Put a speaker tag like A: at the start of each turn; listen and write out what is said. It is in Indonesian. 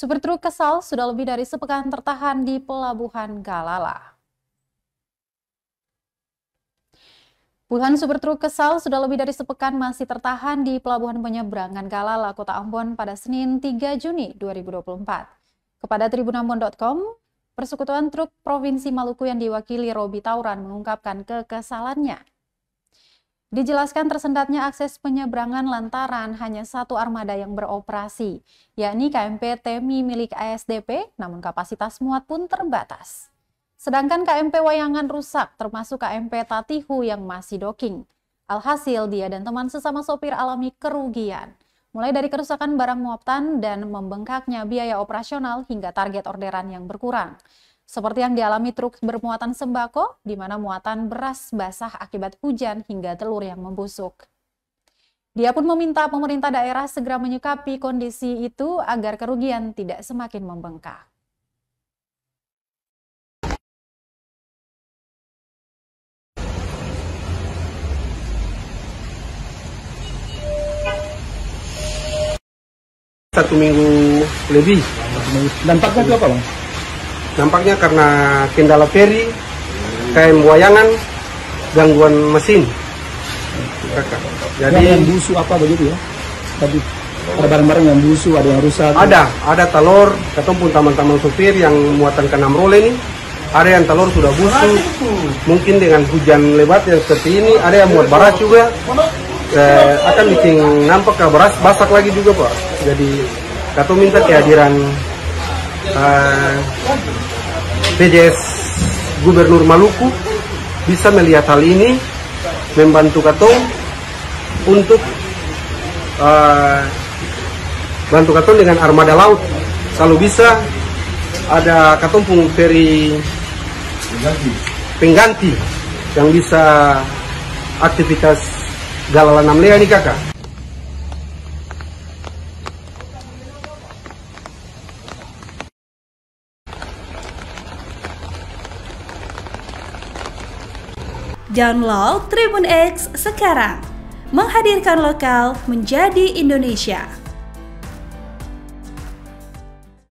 A: Supir truk kesal sudah lebih dari sepekan tertahan di Pelabuhan Galala. Puluhan supir truk kesal sudah lebih dari sepekan masih tertahan di Pelabuhan Penyeberangan Galala, Kota Ambon pada Senin 3 Juni 2024. Kepada tribunambon.com, Persekutuan Truk Provinsi Maluku yang diwakili Robi Tauran mengungkapkan kekesalannya. Dijelaskan tersendatnya akses penyeberangan lantaran hanya satu armada yang beroperasi, yakni KMP Temi milik ASDP, namun kapasitas muat pun terbatas. Sedangkan KMP Wayangan rusak, termasuk KMP Tatihu yang masih docking. Alhasil dia dan teman sesama sopir alami kerugian, mulai dari kerusakan barang muatan dan membengkaknya biaya operasional hingga target orderan yang berkurang. Seperti yang dialami truk bermuatan sembako, di mana muatan beras basah akibat hujan hingga telur yang membusuk. Dia pun meminta pemerintah daerah segera menyikapi kondisi itu agar kerugian tidak semakin membengkak.
B: Satu minggu lebih.
C: Dampaknya itu apa, Bang?
B: Dampaknya karena kendala feri, KM Wayangan, gangguan mesin.
C: Jadi yang busuk apa begitu ya? Tadi ada barang-barang yang busuk, ada yang rusak.
B: Ada telur, ataupun teman-teman supir yang muatan ke 6 role ini. Ada yang telur sudah busuk, mungkin dengan hujan lebat yang seperti ini. Ada yang muat beras juga, akan bikin nampak ke beras basak lagi juga, Pak. Jadi kami minta kehadiran PJS Gubernur Maluku bisa melihat hal ini, membantu Katong untuk bantu Katong dengan armada laut. Kalau bisa ada Katong pun feri pengganti yang bisa aktivitas Galala 6 Lea nih, Kakak.
D: Download Tribun X sekarang, menghadirkan lokal menjadi Indonesia.